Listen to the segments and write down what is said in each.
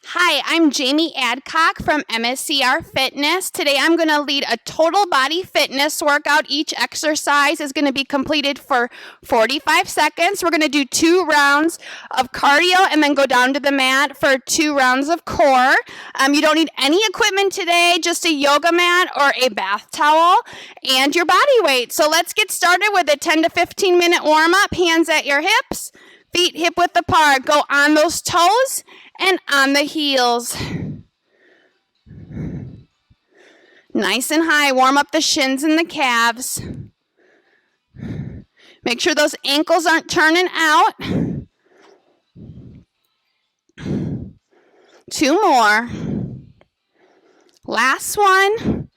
Hi, I'm Jamie Adcock from MSCR Fitness. Today I'm going to lead a total body fitness workout. Each exercise is going to be completed for 45 seconds. We're going to do 2 rounds of cardio and then go down to the mat for 2 rounds of core. You don't need any equipment today, just a yoga mat or a bath towel and your body weight. So let's get started with a 10 to 15 minute warm up. Hands at your hips, feet hip width apart. Go on those toes and on the heels. Nice and high. Warm up the shins and the calves. Make sure those ankles aren't turning out. 2 more. Last one.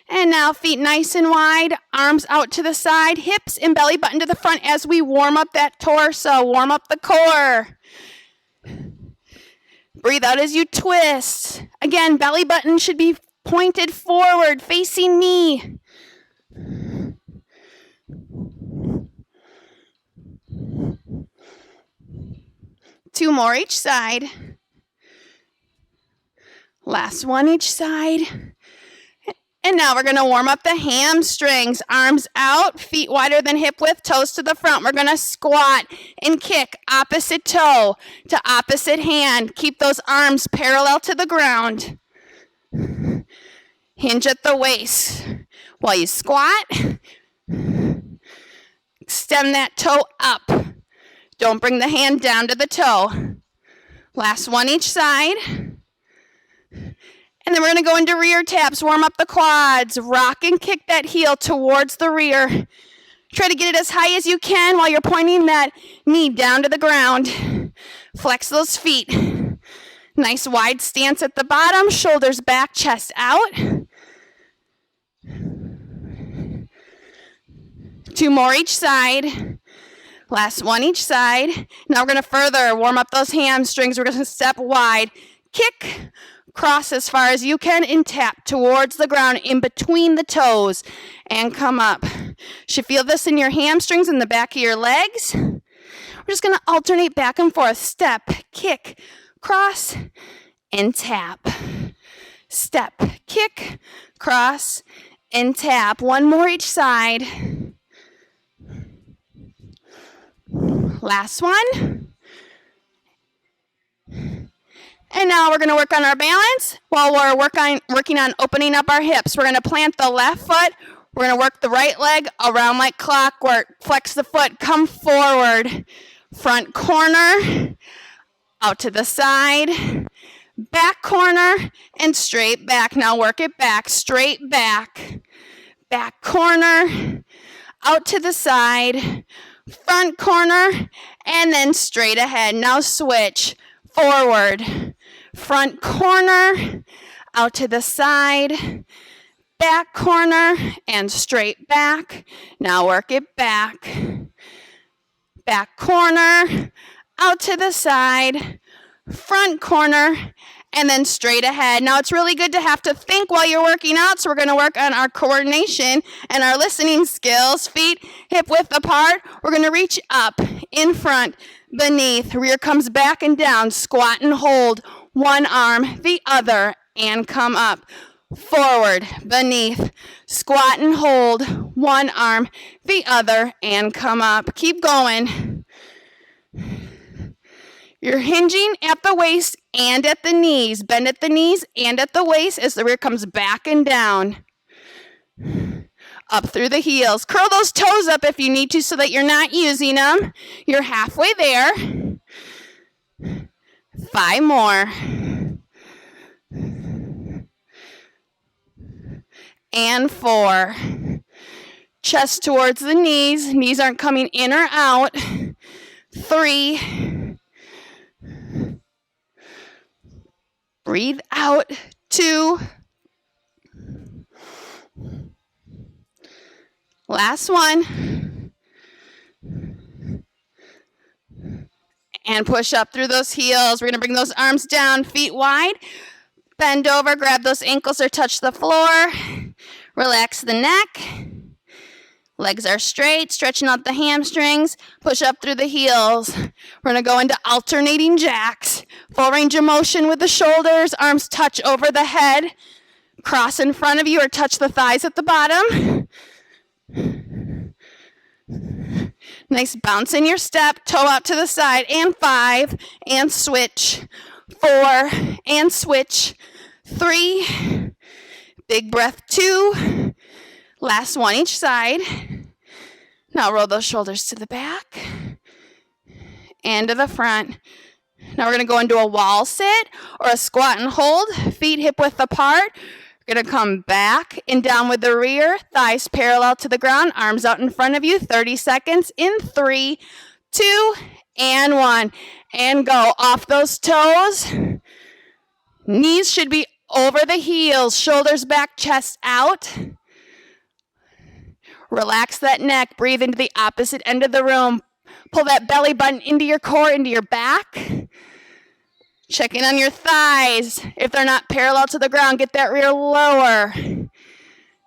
And now feet nice and wide, arms out to the side, hips and belly button to the front as we warm up that torso, warm up the core. Breathe out as you twist. Again, belly button should be pointed forward, facing me. Two more each side. Last one each side. And now we're going to warm up the hamstrings. Arms out, feet wider than hip width, toes to the front. We're going to squat and kick opposite toe to opposite hand. Keep those arms parallel to the ground. Hinge at the waist. While you squat, extend that toe up. Don't bring the hand down to the toe. Last one each side. And then we're going to go into rear taps, warm up the quads, rock and kick that heel towards the rear. Try to get it as high as you can while you're pointing that knee down to the ground. Flex those feet. Nice wide stance at the bottom, shoulders back, chest out. 2 more each side. Last one each side. Now we're going to further warm up those hamstrings. We're going to step wide, kick, cross as far as you can and tap towards the ground in between the toes and come up. Should feel this in your hamstrings in the back of your legs. We're just going to alternate back and forth. Step, kick, cross, and tap. Step, kick, cross, and tap. 1 more each side. Last one. And now we're going to work on our balance while we're working on opening up our hips. We're going to plant the left foot. We're going to work the right leg around like clockwork. Flex the foot, come forward. Front corner, out to the side, back corner, and straight back. Now work it back, straight back. Back corner, out to the side, front corner, and then straight ahead. Now switch, forward. Front corner, out to the side, back corner, and straight back. Now work it back. Back corner, out to the side, front corner, and then straight ahead. Now it's really good to have to think while you're working out, so we're going to work on our coordination and our listening skills. Feet hip width apart. We're going to reach up, in front, beneath. Rear comes back and down. Squat and hold. 1 arm, the other, and come up. Forward, beneath, squat and hold. 1 arm, the other, and come up. Keep going. You're hinging at the waist and at the knees. Bend at the knees and at the waist as the rear comes back and down. Up through the heels. Curl those toes up if you need to so that you're not using them. You're halfway there. 5 more. And 4. Chest towards the knees. Knees aren't coming in or out. 3. Breathe out. 2. Last one. And push up through those heels. We're going to bring those arms down, feet wide. Bend over, grab those ankles or touch the floor. Relax the neck. Legs are straight, stretching out the hamstrings. Push up through the heels. We're going to go into alternating jacks. Full range of motion with the shoulders. Arms touch over the head. Cross in front of you or touch the thighs at the bottom. Nice bounce in your step. Toe out to the side. And 5. And switch. 4. And switch. 3. Big breath. 2. Last one each side. Now roll those shoulders to the back and to the front. Now we're going to go into a wall sit or a squat and hold. Feet hip width apart. We're going to come back and down with the rear. Thighs parallel to the ground. Arms out in front of you. 30 seconds in 3, 2, and 1. And go. Off those toes. Knees should be over the heels. Shoulders back, chest out. Relax that neck. Breathe into the opposite end of the room. Pull that belly button into your core, into your back. Check in on your thighs. If they're not parallel to the ground, get that rear lower.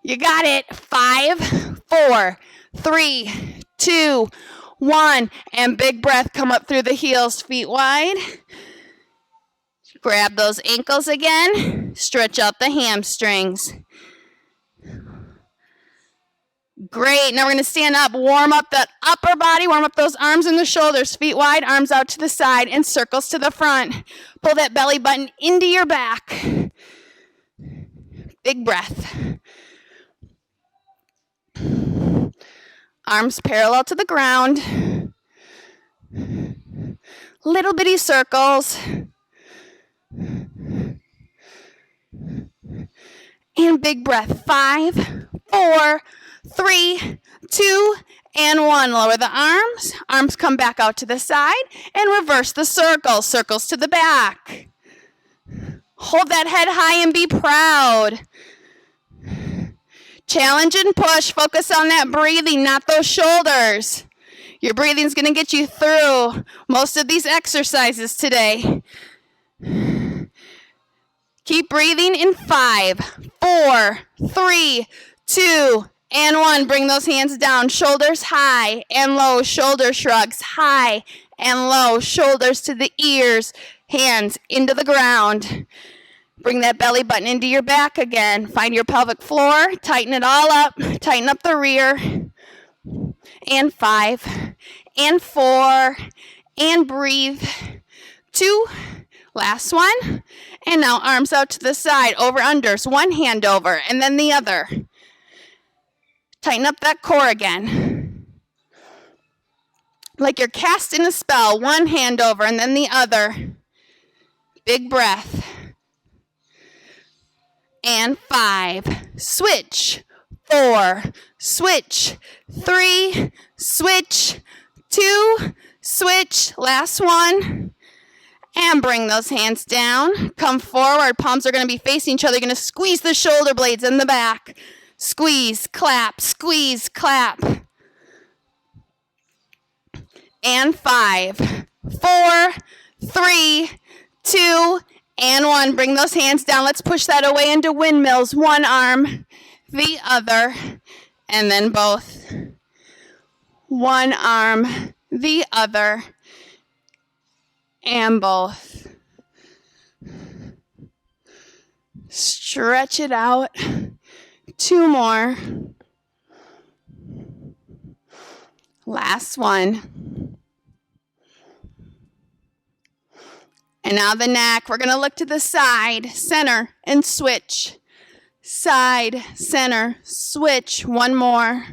You got it. 5, 4, 3, 2, 1. And big breath. Come up through the heels, feet wide. Grab those ankles again. Stretch out the hamstrings. Great. Now we're going to stand up, warm up that upper body, warm up those arms and the shoulders, feet wide, arms out to the side, and circles to the front. Pull that belly button into your back. Big breath. Arms parallel to the ground. Little bitty circles. And big breath. 5, 4, 3, 2, and 1. Lower the arms. Arms come back out to the side. And reverse the circles. Circles to the back. Hold that head high and be proud. Challenge and push. Focus on that breathing, not those shoulders. Your breathing is going to get you through most of these exercises today. Keep breathing in 5, 4, 3, 2, and 1. Bring those hands down. Shoulders high and low. Shoulder shrugs high and low. Shoulders to the ears. Hands into the ground. Bring that belly button into your back again. Find your pelvic floor. Tighten it all up. Tighten up the rear. And 5. And 4. And breathe. 2. Last one. And now arms out to the side. Over unders. One hand over and then the other. Tighten up that core again. Like you're casting a spell. One hand over and then the other. Big breath. And 5. Switch. 4. Switch. 3. Switch. 2. Switch. Last one. And bring those hands down. Come forward. Palms are going to be facing each other. You're going to squeeze the shoulder blades in the back. Squeeze, clap, squeeze, clap. And 5, 4, 3, 2, and 1. Bring those hands down. Let's push that away into windmills. One arm, the other, and then both. One arm, the other, and both. Stretch it out. 2 more. Last one. And now the neck. We're going to look to the side, center, and switch. Side, center, switch. One more.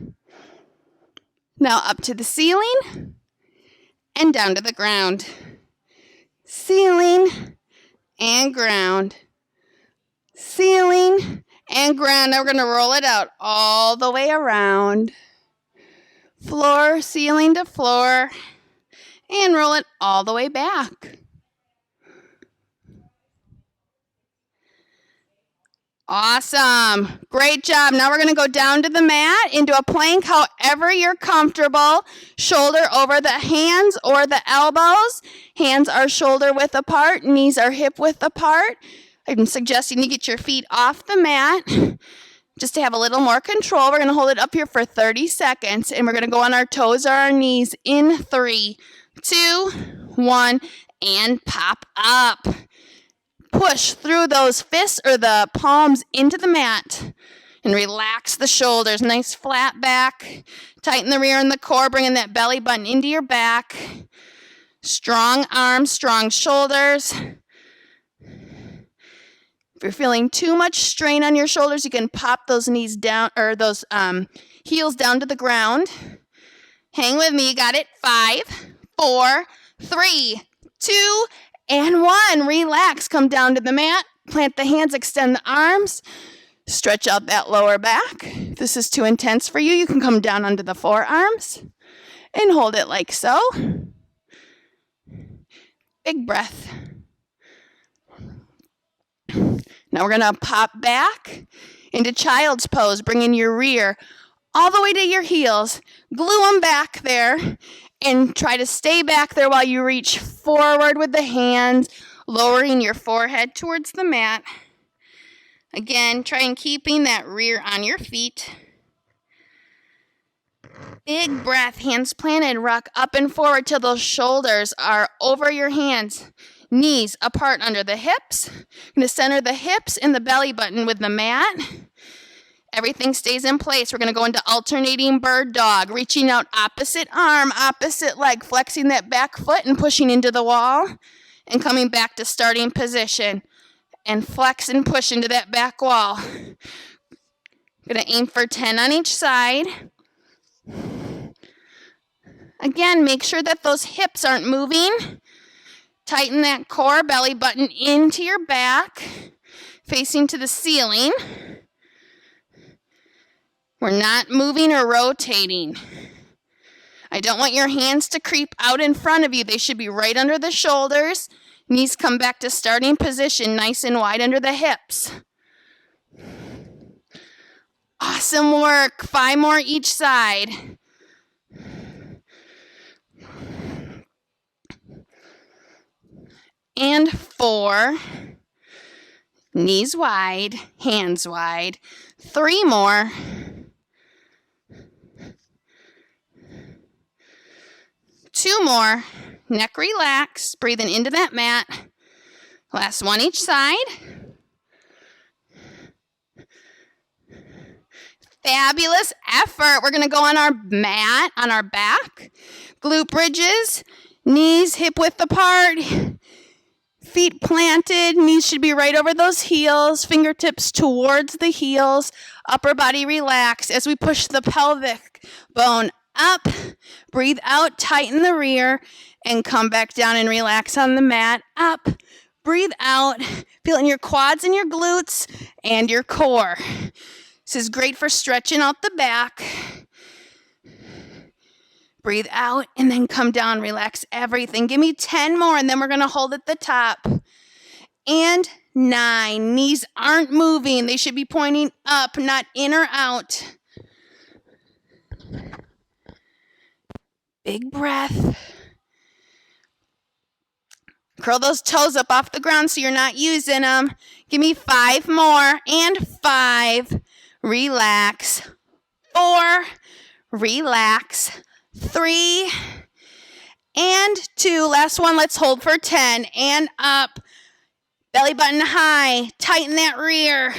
Now up to the ceiling and down to the ground. Ceiling and ground. Ceiling and ground. Now we're going to roll it out all the way around. Floor, ceiling to floor. And roll it all the way back. Awesome. Great job. Now we're going to go down to the mat into a plank however you're comfortable. Shoulder over the hands or the elbows. Hands are shoulder width apart. Knees are hip width apart. I'm suggesting you get your feet off the mat. Just to have a little more control, we're going to hold it up here for 30 seconds, and we're going to go on our toes or our knees in 3, 2, 1, and pop up. Push through those fists or the palms into the mat, and relax the shoulders. Nice flat back. Tighten the rear and the core, bringing that belly button into your back. Strong arms, strong shoulders. If you're feeling too much strain on your shoulders, you can pop those knees down, or those heels down to the ground. Hang with me. You got it. 5, 4, 3, 2, and 1. Relax. Come down to the mat. Plant the hands. Extend the arms. Stretch out that lower back. If this is too intense for you, you can come down onto the forearms and hold it like so. Big breath. Now we're going to pop back into child's pose, bringing your rear all the way to your heels. Glue them back there and try to stay back there while you reach forward with the hands, lowering your forehead towards the mat. Again, try and keeping that rear on your feet. Big breath, hands planted, rock up and forward till those shoulders are over your hands. Knees apart under the hips. You're going to center the hips and the belly button with the mat. Everything stays in place. We're going to go into alternating bird dog, reaching out opposite arm, opposite leg, flexing that back foot and pushing into the wall, and coming back to starting position. And flex and push into that back wall. Going to aim for 10 on each side. Again, make sure that those hips aren't moving. Tighten that core, belly button into your back, facing to the ceiling. We're not moving or rotating. I don't want your hands to creep out in front of you. They should be right under the shoulders. Knees come back to starting position, nice and wide under the hips. Awesome work. 5 more each side. And 4. Knees wide, hands wide. 3 more. 2 more. Neck relax, breathing into that mat. Last one each side. Fabulous effort. We're going to go on our mat, on our back. Glute bridges, knees hip width apart, feet planted, knees should be right over those heels, fingertips towards the heels, upper body relaxed as we push the pelvic bone up. Breathe out, tighten the rear, and come back down and relax on the mat. Up, breathe out, feeling your quads and your glutes and your core. This is great for stretching out the back. Breathe out and then come down, relax everything. Give me 10 more and then we're gonna hold at the top. And 9, knees aren't moving. They should be pointing up, not in or out. Big breath. Curl those toes up off the ground so you're not using them. Give me 5 more. And 5. Relax. 4. Relax. 3. And 2. Last one. Let's hold for 10. And up. Belly button high. Tighten that rear.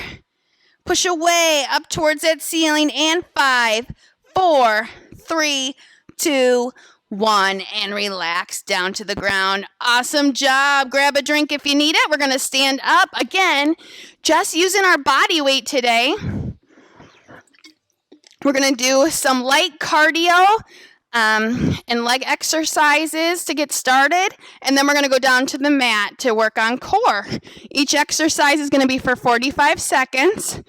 Push away up towards that ceiling. And 5, 4, 3, 2, 1, and relax down to the ground. Awesome job. Grab a drink if you need it. We're going to stand up again, just using our body weight today. We're going to do some light cardio and leg exercises to get started, and then we're going to go down to the mat to work on core. Each exercise is going to be for 45 seconds.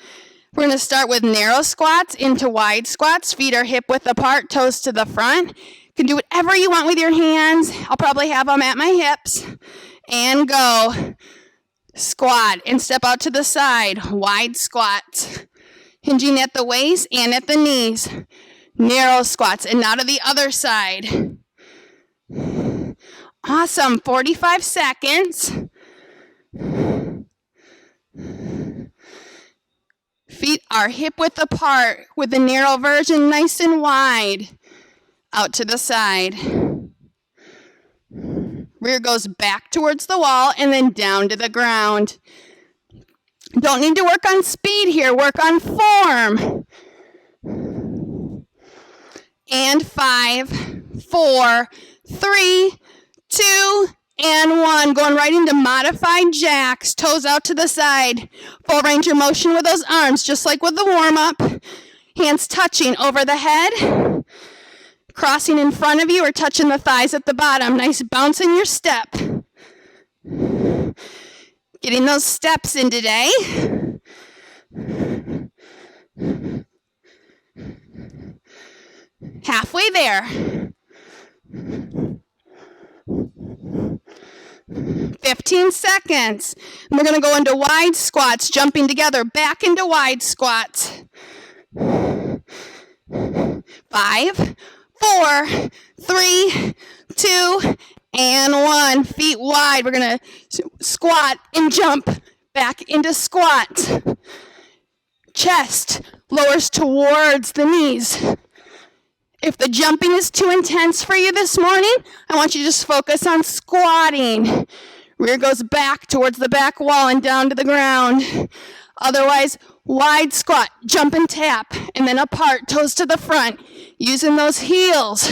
We're going to start with narrow squats into wide squats. Feet are hip width apart, toes to the front. You can do whatever you want with your hands. I'll probably have them at my hips. And go. Squat and step out to the side. Wide squats. Hinging at the waist and at the knees. Narrow squats. And now to the other side. Awesome. 45 seconds. Feet are hip width apart with the narrow version nice and wide. Out to the side. Rear goes back towards the wall and then down to the ground. Don't need to work on speed here, work on form. And 5, 4, 3, 2, and 1. Going right into modified jacks, toes out to the side. Full range of motion with those arms, just like with the warm-up. Hands touching over the head. Crossing in front of you or touching the thighs at the bottom. Nice bounce in your step. Getting those steps in today. Halfway there. 15 seconds. And we're going to go into wide squats, jumping together, back into wide squats. 5, 4, 3, 2, and 1. Feet wide. We're going to squat and jump back into squat. Chest lowers towards the knees. If the jumping is too intense for you this morning, I want you to just focus on squatting. Rear goes back towards the back wall and down to the ground. Otherwise, wide squat, jump and tap, and then apart, toes to the front, using those heels.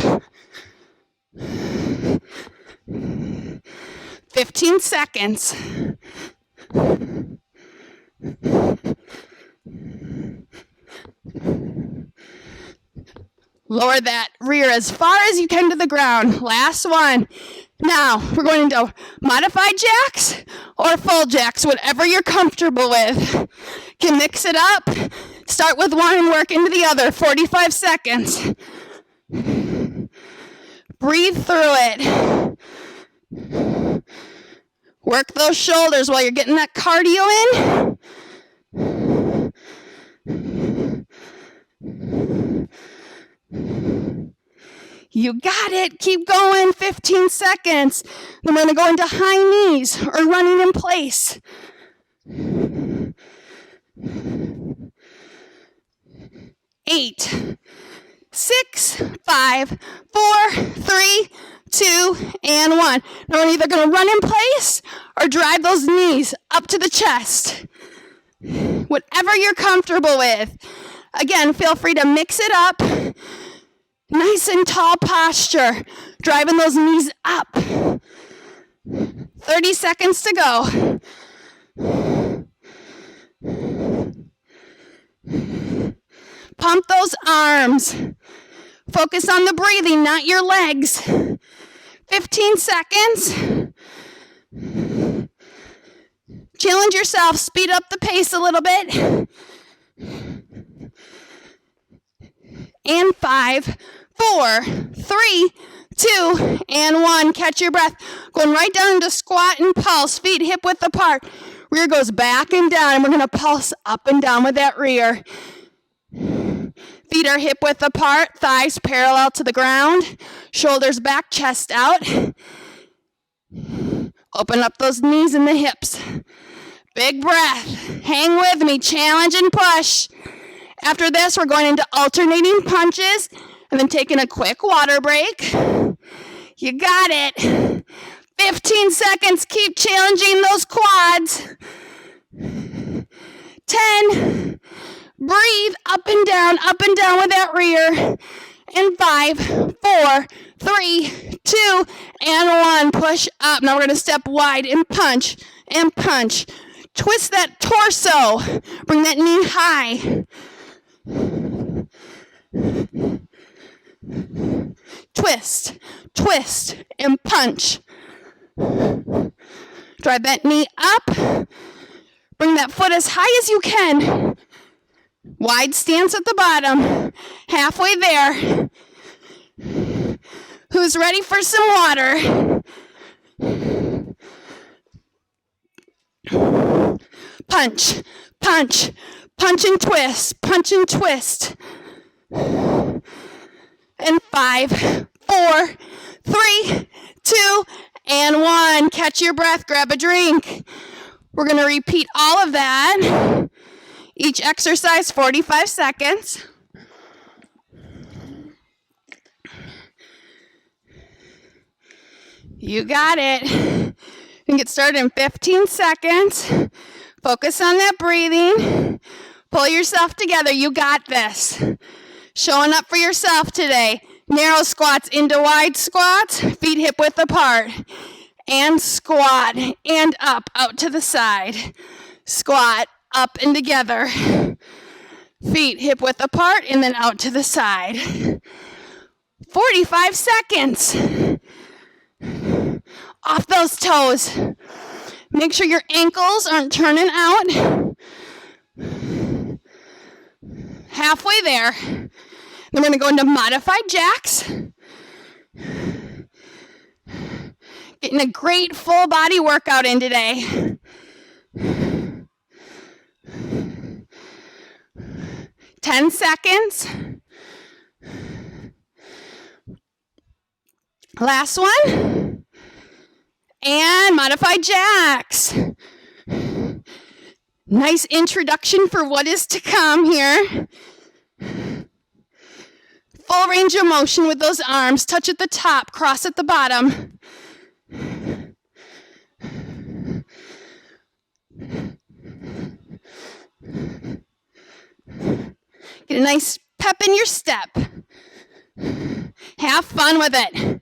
15 seconds. Lower that rear as far as you can to the ground. Last one. Now, we're going into modified jacks or full jacks, whatever you're comfortable with. Can mix it up. Start with one and work into the other. 45 seconds. Breathe through it. Work those shoulders while you're getting that cardio in. You got it. Keep going. 15 seconds. Then we're going to go into high knees or running in place. 8, 6, 5, 4, 3, 2, and 1. Now we're either going to run in place or drive those knees up to the chest. Whatever you're comfortable with. Again, feel free to mix it up. Nice and tall posture. Driving those knees up. 30 seconds to go. Pump those arms. Focus on the breathing, not your legs. 15 seconds. Challenge yourself. Speed up the pace a little bit. And 5, 4, 3, 2, and 1. Catch your breath. Going right down into squat and pulse. Feet hip width apart. Rear goes back and down. And we're going to pulse up and down with that rear. Feet are hip width apart. Thighs parallel to the ground. Shoulders back, chest out. Open up those knees and the hips. Big breath. Hang with me. Challenge and push. After this, we're going into alternating punches and then taking a quick water break. You got it. 15 seconds. Keep challenging those quads. 10. Breathe up and down with that rear. And 5, 4, 3, 2, and 1. Push up. Now we're going to step wide and punch and punch. Twist that torso. Bring that knee high. Twist, twist, and punch. Drive that knee up. Bring that foot as high as you can. Wide stance at the bottom. Halfway there. Who's ready for some water? Punch, punch, punch and twist, punch and twist. And 5, 4, 3, 2, and 1. Catch your breath, grab a drink. We're going to repeat all of that Each exercise, 45 seconds. You got it. You can get started in 15 seconds. Focus on that breathing. Pull yourself together. You got this. Showing up for yourself today. Narrow squats into wide squats. Feet hip width apart. And squat. And up, out to the side. Squat, up and together. Feet hip width apart and then out to the side. 45 seconds. Off those toes. Make sure your ankles aren't turning out. Halfway there. Then we're going to go into modified jacks. Getting a great full body workout in today. 10 seconds. Last one. And modified jacks. Nice introduction for what is to come here. Full range of motion with those arms. Touch at the top, cross at the bottom. Get a nice pep in your step. Have fun with it.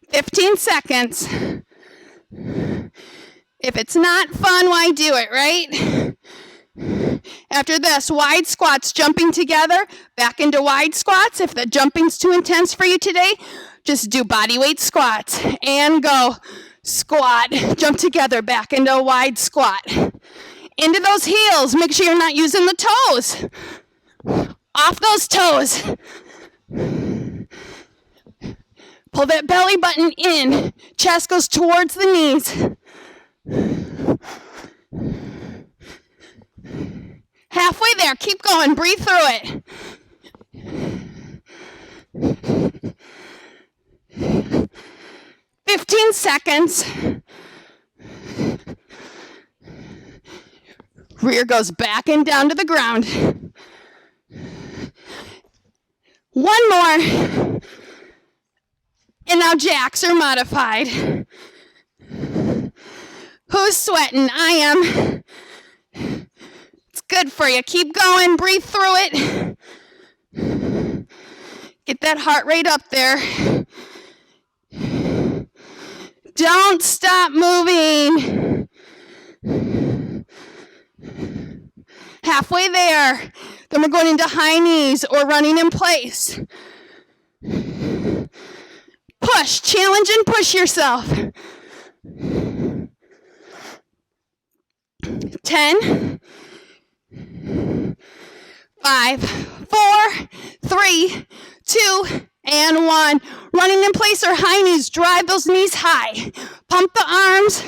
15 seconds. If it's not fun, why do it, right? After this, wide squats, jumping together, back into wide squats. If the jumping's too intense for you today, just do body weight squats and go. Squat, jump together, back into a wide squat. Into those heels, make sure you're not using the toes. Off those toes. Pull that belly button in. Chest goes towards the knees. Halfway there. Keep going. Breathe through it. "15 seconds. Rear goes back and down to the ground. One more. And now jacks are modified. Who's sweating? I am. It's good for you. Keep going. Breathe through it. Get that heart rate up there. Don't stop moving. Halfway there. Then we're going into high knees or running in place. Push, challenge and push yourself. 10, 5, 4, 3, 2, and 1. Running in place or high knees. Drive those knees high. Pump the arms.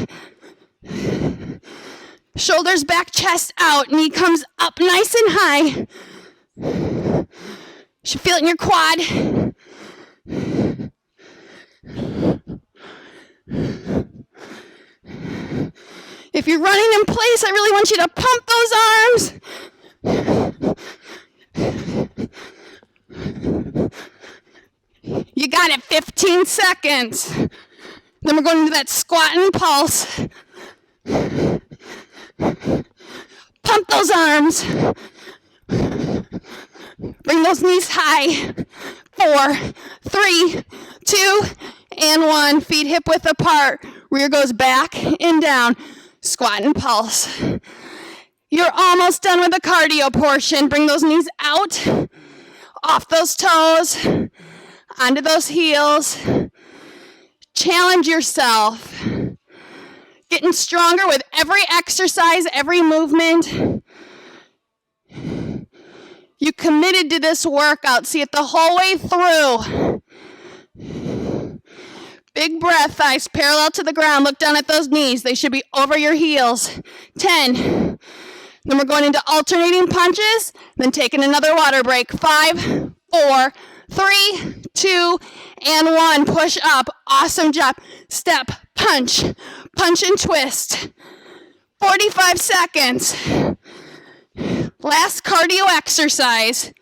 Shoulders back, chest out. Knee comes up nice and high. You should feel it in your quad. If you're running in place, I really want you to pump those arms. You got it, 15 seconds. Then we're going into that squat and pulse. Pump those arms. Bring those knees high. 4, 3, 2, and 1. Feet hip width apart. Rear goes back and down. Squat and pulse. You're almost done with the cardio portion. Bring those knees out. Off those toes. Onto those heels. Challenge yourself. Getting stronger with every exercise, every movement. You committed to this workout. See it the whole way through. Big breath, thighs parallel to the ground. Look down at those knees. They should be over your heels. 10. Then we're going into alternating punches. Then taking another water break. 5, 4, 3, 2, and 1. Push up. Awesome job. Step, punch, punch and twist. 45 seconds. Last cardio exercise.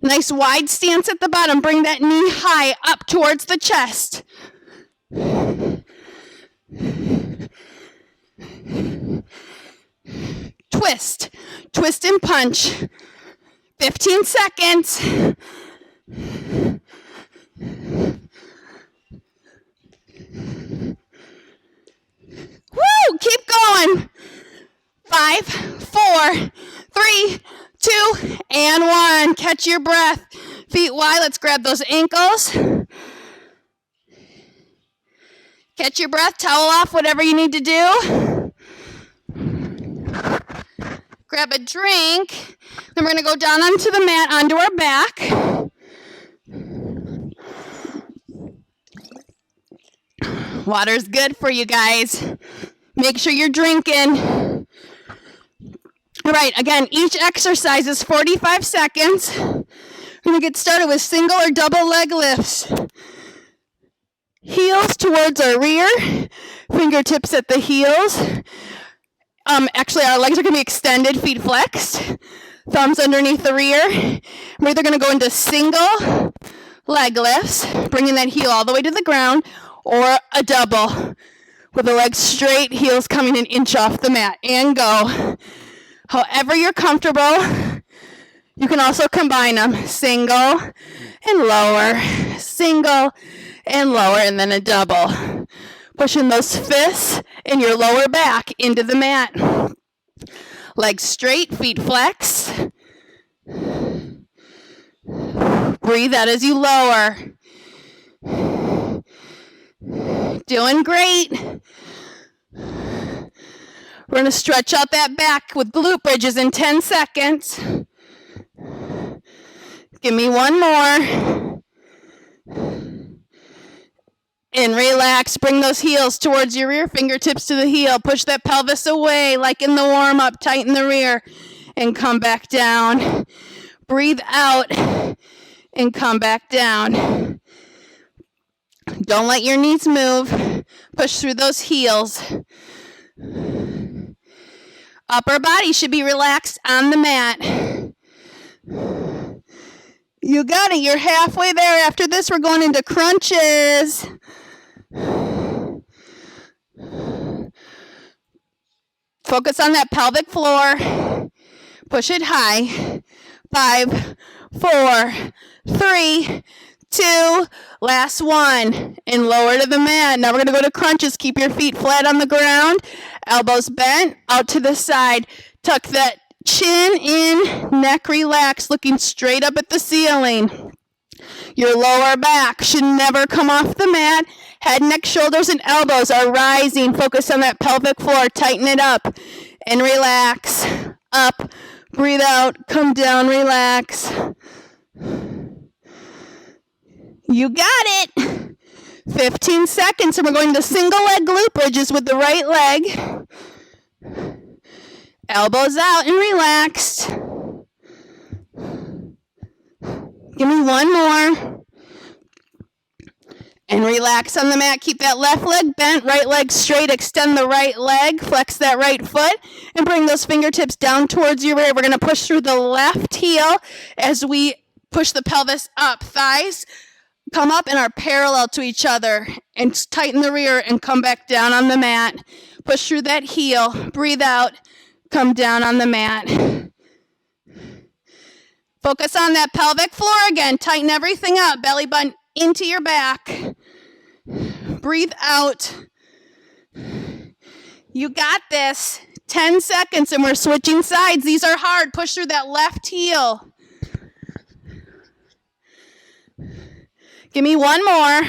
Nice wide stance at the bottom. Bring that knee high up towards the chest. Twist. Twist and punch. 15 seconds. Woo! Keep going. 5, 4, 3, 2, and 1. Catch your breath. Feet wide. Let's grab those ankles. Catch your breath. Towel off, whatever you need to do. Grab a drink. Then we're going to go down onto the mat, onto our back. Water's good for you guys. Make sure you're drinking. All right, again, each exercise is 45 seconds. We're going to get started with single or double leg lifts. Heels towards our rear, fingertips at the heels. Actually, our legs are going to be extended, feet flexed, thumbs underneath the rear. We're either going to go into single leg lifts, bringing that heel all the way to the ground, or a double with the legs straight, heels coming an inch off the mat, and go. However you're comfortable. You can also combine them, single and lower, single and lower, and then a double. Pushing those fists and your lower back into the mat. Legs straight, feet flex. Breathe out as you lower. Doing great. We're going to stretch out that back with glute bridges in 10 seconds. Give me one more. And relax. Bring those heels towards your rear, fingertips to the heel. Push that pelvis away like in the warm-up. Tighten the rear and come back down. Breathe out and come back down. Don't let your knees move. Push through those heels. Upper body should be relaxed on the mat. You got it. You're halfway there. After this, we're going into crunches. Focus on that pelvic floor. Push it high. 5, 4, 3, 2, last one. And lower to the mat. Now we're going to go to crunches. Keep your feet flat on the ground. Elbows bent out to the side. Tuck that chin in, neck relaxed, looking straight up at the ceiling. Your lower back should never come off the mat. Head, neck, shoulders, and elbows are rising. Focus on that pelvic floor. Tighten it up and relax. Up, breathe out, come down, relax. You got it. 15 seconds, and we're going to single leg glute bridges with the right leg. Elbows out and relaxed. Give me one more. And relax on the mat. Keep that left leg bent, right leg straight. Extend the right leg. Flex that right foot. And bring those fingertips down towards your rear. We're going to push through the left heel as we push the pelvis up. Thighs come up and are parallel to each other. And tighten the rear and come back down on the mat. Push through that heel. Breathe out. Come down on the mat. Focus on that pelvic floor again. Tighten everything up. Belly button into your back. Breathe out. You got this. 10 seconds and we're switching sides. These are hard. Push through that left heel. Give me one more.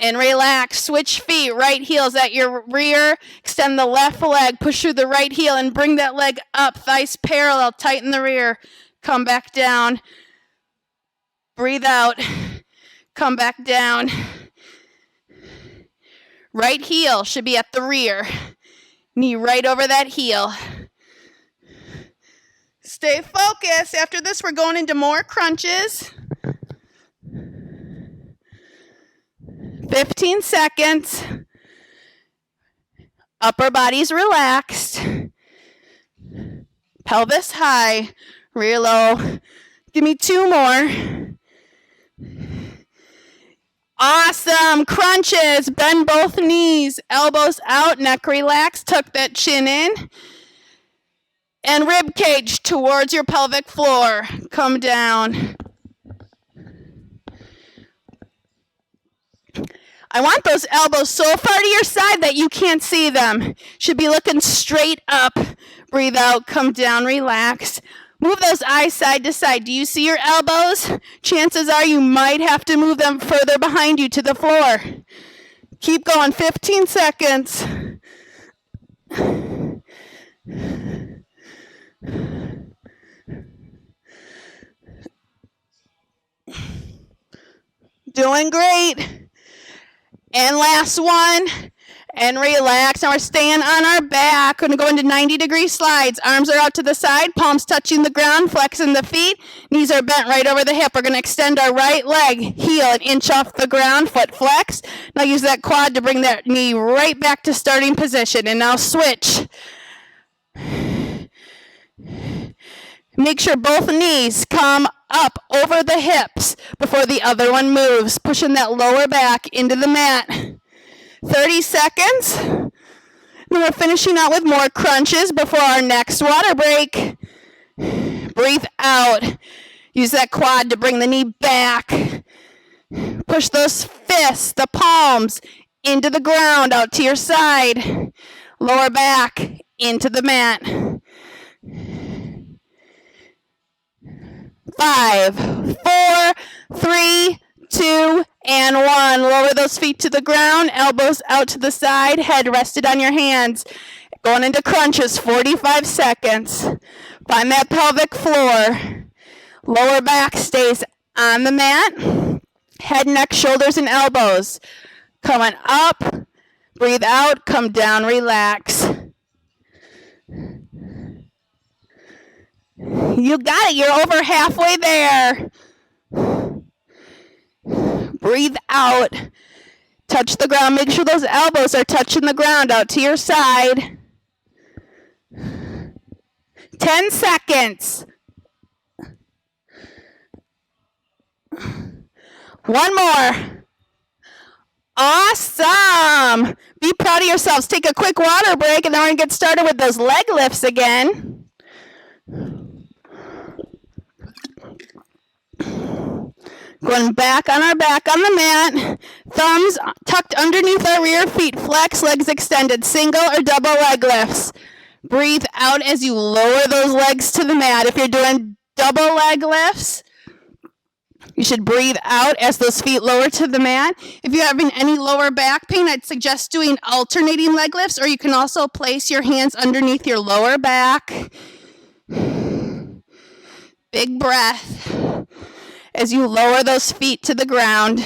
And relax. Switch feet. Right heel's at your rear. Extend the left leg. Push through the right heel and bring that leg up. Thighs parallel. Tighten the rear. Come back down. Breathe out. Come back down. Right heel should be at the rear. Knee right over that heel. Stay focused. After this, we're going into more crunches. 15 seconds. Upper body's relaxed. Pelvis high, rear low. Give me 2 more. Awesome. Crunches. Bend both knees. Elbows out. Neck relaxed. Tuck that chin in. And rib cage towards your pelvic floor. Come down. I want those elbows so far to your side that you can't see them. Should be looking straight up. Breathe out. Come down. Relax. Move those eyes side to side. Do you see your elbows? Chances are you might have to move them further behind you to the floor. Keep going. 15 seconds. Doing great. And last one. And relax. Now we're staying on our back. We're going to go into 90-degree slides. Arms are out to the side. Palms touching the ground. Flexing the feet. Knees are bent right over the hip. We're going to extend our right leg. Heel an inch off the ground. Foot flexed. Now use that quad to bring that knee right back to starting position. And now switch. Make sure both knees come up over the hips before the other one moves. Pushing that lower back into the mat. 30 seconds. Then we're finishing out with more crunches before our next water break. Breathe out. Use that quad to bring the knee back. Push those fists, the palms, into the ground, out to your side. Lower back, into the mat. 5, 4, 3, 2, and 1. Lower those feet to the ground, elbows out to the side, head rested on your hands. Going into crunches, 45 seconds. Find that pelvic floor. Lower back stays on the mat. Head, neck, shoulders, and elbows. Coming up, breathe out, come down, relax. You got it, you're over halfway there. Breathe out. Touch the ground. Make sure those elbows are touching the ground, out to your side. 10 seconds. 1 more. Awesome. Be proud of yourselves. Take a quick water break, and then we're going to get started with those leg lifts again. Going back on the mat. Thumbs tucked underneath our rear feet. Flex, legs extended. Single or double leg lifts. Breathe out as you lower those legs to the mat. If you're doing double leg lifts, you should breathe out as those feet lower to the mat. If you're having any lower back pain, I'd suggest doing alternating leg lifts, or you can also place your hands underneath your lower back. Big breath as you lower those feet to the ground.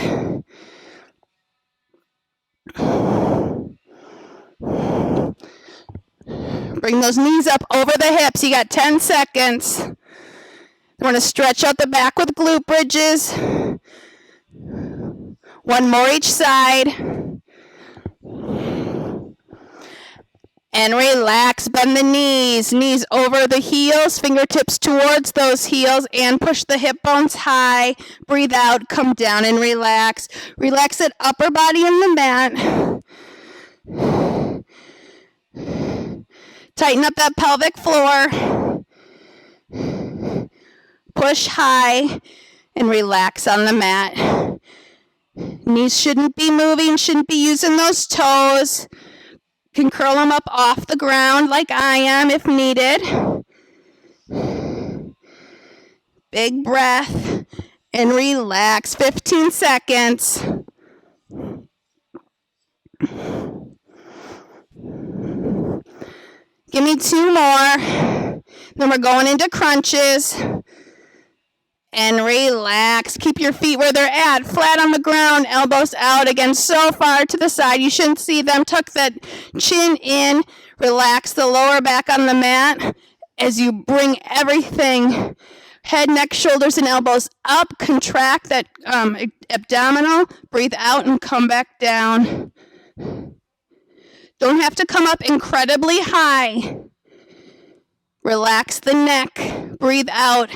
Bring those knees up over the hips. You got 10 seconds. You want to stretch out the back with glute bridges. 1 more each side. And relax. Bend the knees. Knees over the heels. Fingertips towards those heels. And push the hip bones high. Breathe out. Come down and relax. Relax that upper body in the mat. Tighten up that pelvic floor. Push high. And relax on the mat. Knees shouldn't be moving. Shouldn't be using those toes. Can curl them up off the ground like I am if needed. Big breath and relax. 15 seconds. Give me 2 more. Then we're going into crunches. And relax. Keep your feet where they're at. Flat on the ground. Elbows out. Again, so far to the side. You shouldn't see them. Tuck that chin in. Relax the lower back on the mat as you bring everything Head, neck, shoulders, and elbows up. Contract that abdominal. Breathe out and come back down. Don't have to come up incredibly high. Relax the neck. Breathe out.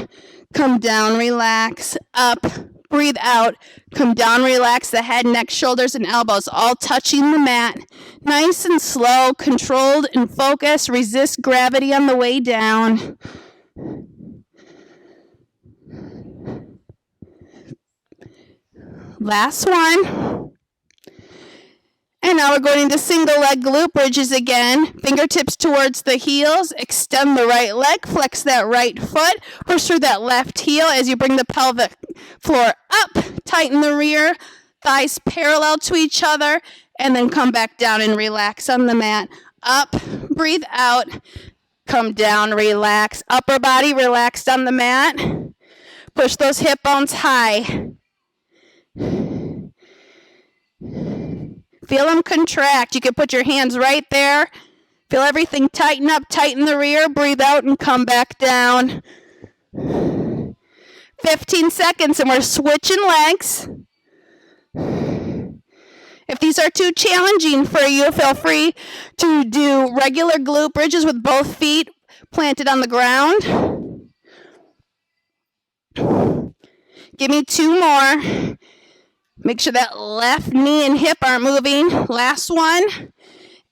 Come down, relax. Up. Breathe out. Come down, relax the head, neck, shoulders, and elbows, all touching the mat. Nice and slow, controlled and focused. Resist gravity on the way down. Last one. And now we're going into single leg glute bridges again. Fingertips towards the heels. Extend the right leg. Flex that right foot. Push through that left heel as you bring the pelvic floor up. Tighten the rear. Thighs parallel to each other. And then come back down and relax on the mat. Up. Breathe out. Come down. Relax. Upper body relaxed on the mat. Push those hip bones high. Feel them contract. You can put your hands right there. Feel everything tighten up, tighten the rear. Breathe out and come back down. 15 seconds and we're switching legs. If these are too challenging for you, feel free to do regular glute bridges with both feet planted on the ground. Give me 2 more. Make sure that left knee and hip aren't moving. Last one.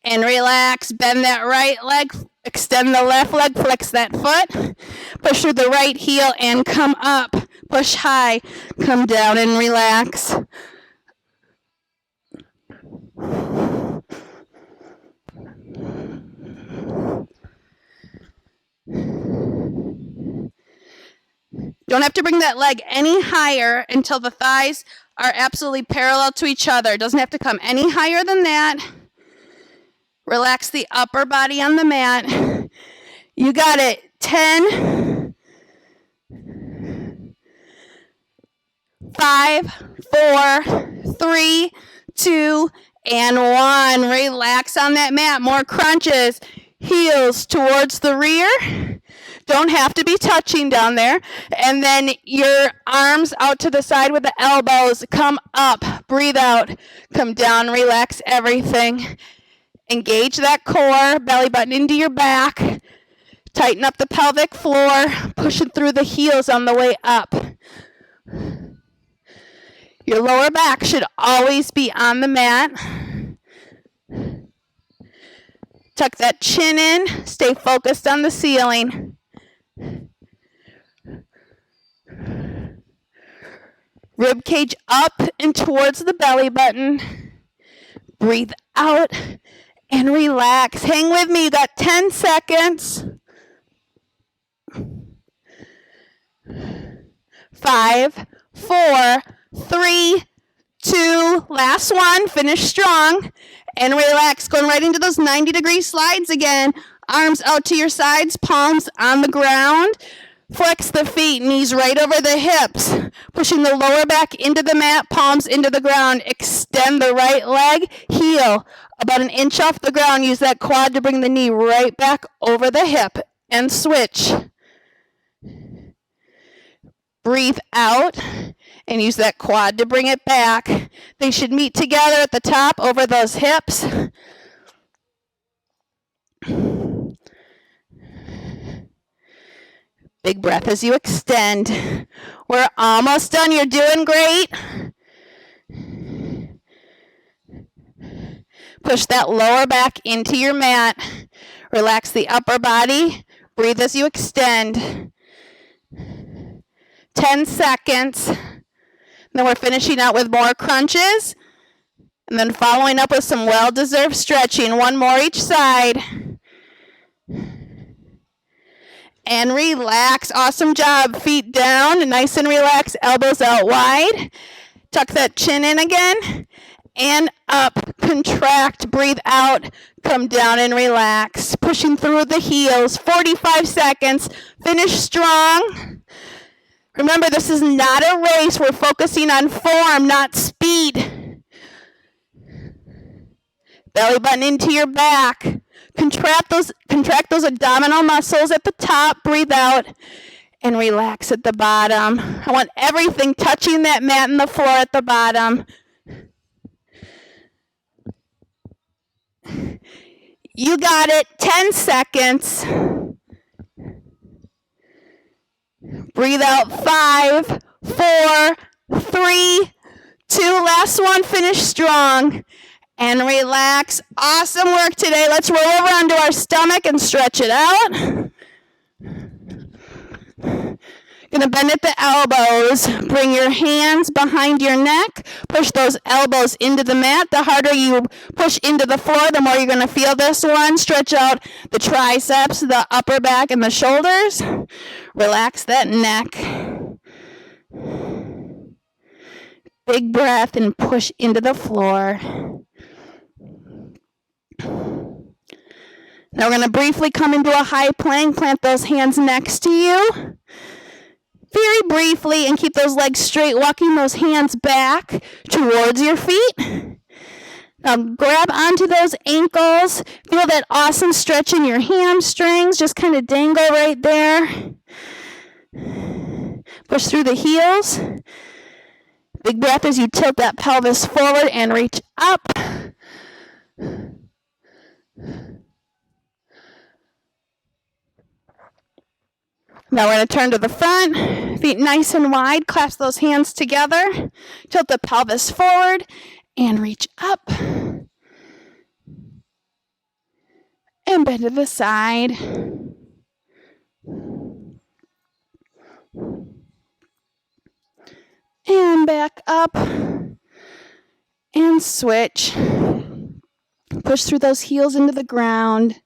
And relax. Bend that right leg. Extend the left leg. Flex that foot. Push through the right heel and come up. Push high. Come down and relax. Don't have to bring that leg any higher until the thighs are absolutely parallel to each other. It doesn't have to come any higher than that. Relax the upper body on the mat. You got it. 10, 5, 4, 3, 2, and 1. Relax on that mat. More crunches. Heels towards the rear. Don't have to be touching down there. And then your arms out to the side with the elbows. Come up. Breathe out. Come down. Relax everything. Engage that core. Belly button into your back. Tighten up the pelvic floor. Pushing through the heels on the way up. Your lower back should always be on the mat. Tuck that chin in. Stay focused on the ceiling. Rib cage up and towards the belly button. Breathe out and relax. Hang with me. You got 10 seconds. 5, 4, 3, 2. Last one. Finish strong and relax. Going right into those 90-degree slides again. Arms out to your sides, palms on the ground. Flex the feet, knees right over the hips. Pushing the lower back into the mat, palms into the ground. Extend the right leg, heel about 1 inch off the ground. Use that quad to bring the knee right back over the hip and switch. Breathe out and use that quad to bring it back. They should meet together at the top over those hips. Big breath as you extend. We're almost done. You're doing great. Push that lower back into your mat. Relax the upper body. Breathe as you extend. 10 seconds. Then we're finishing out with more crunches. And then following up with some well-deserved stretching. 1 more each side. And relax. Awesome job. Feet down, nice and relaxed. Elbows out wide. Tuck that chin in again. And up. Contract. Breathe out. Come down and relax. Pushing through the heels. 45 seconds. Finish strong. Remember, this is not a race. We're focusing on form, not speed. Belly button into your back. Contract those abdominal muscles at the top. Breathe out and relax at the bottom. I want everything touching that mat and the floor at the bottom. You got it. 10 seconds. Breathe out. 5, 4, 3, 2. Last one. Finish strong. And relax. Awesome work today. Let's roll over onto our stomach and stretch it out. Gonna bend at the elbows. Bring your hands behind your neck. Push those elbows into the mat. The harder you push into the floor, the more you're gonna feel this one. Stretch out the triceps, the upper back, and the shoulders. Relax that neck. Big breath and push into the floor. Now we're going to briefly come into a high plank. Plant those hands next to you. Very briefly, and keep those legs straight, walking those hands back towards your feet. Now grab onto those ankles. Feel that awesome stretch in your hamstrings. Just kind of dangle right there. Push through the heels. Big breath as you tilt that pelvis forward and reach up. Now we're going to turn to the front, feet nice and wide, clasp those hands together, tilt the pelvis forward, and reach up. And bend to the side. And back up. And switch. Push through those heels into the ground.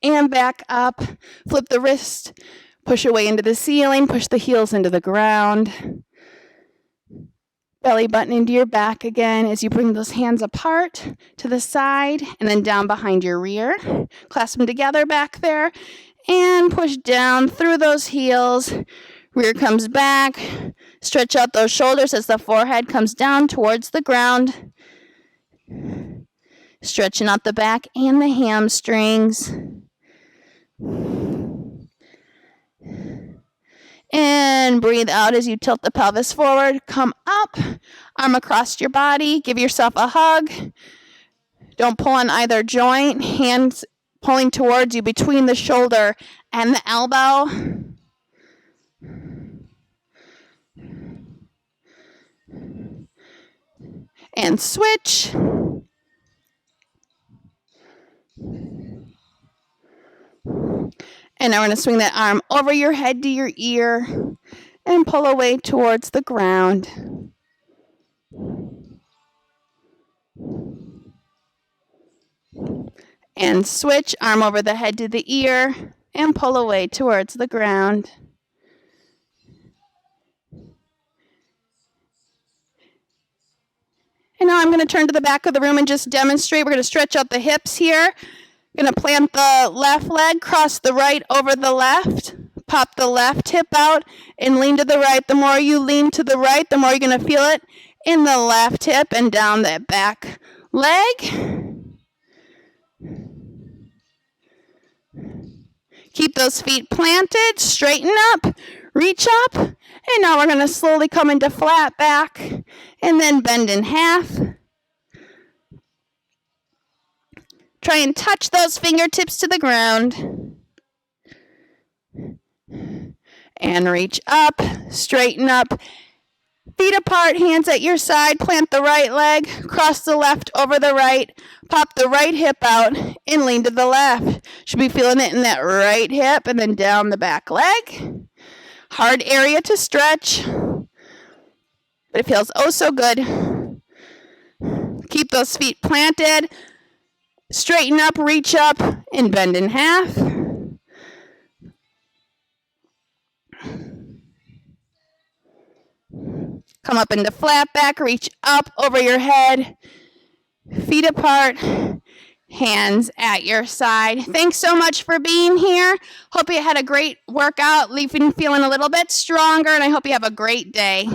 And back up, flip the wrist, push away into the ceiling, push the heels into the ground. Belly button into your back again as you bring those hands apart to the side and then down behind your rear. Clasp them together back there and push down through those heels. Rear comes back. Stretch out those shoulders as the forehead comes down towards the ground. Stretching out the back and the hamstrings. And breathe out as you tilt the pelvis forward. Come up, arm across your body. Give yourself a hug. Don't pull on either joint. Hands pulling towards you between the shoulder and the elbow. And switch. And now we're going to swing that arm over your head to your ear and pull away towards the ground. And switch, arm over the head to the ear and pull away towards the ground. And now I'm going to turn to the back of the room and just demonstrate. We're going to stretch out the hips here. Going to plant the left leg, cross the right over the left, pop the left hip out, and lean to the right. The more you lean to the right, the more you're going to feel it in the left hip and down that back leg. Keep those feet planted, straighten up, reach up, and now we're going to slowly come into flat back and then bend in half. Try and touch those fingertips to the ground. And reach up, straighten up, feet apart, hands at your side, plant the right leg, cross the left over the right, pop the right hip out, and lean to the left. Should be feeling it in that right hip and then down the back leg. Hard area to stretch, but it feels oh so good. Keep those feet planted. Straighten up, reach up, and bend in half. Come up into flat back, reach up over your head, feet apart, hands at your side. Thanks so much for being here. Hope you had a great workout, leaving feeling a little bit stronger, and I hope you have a great day.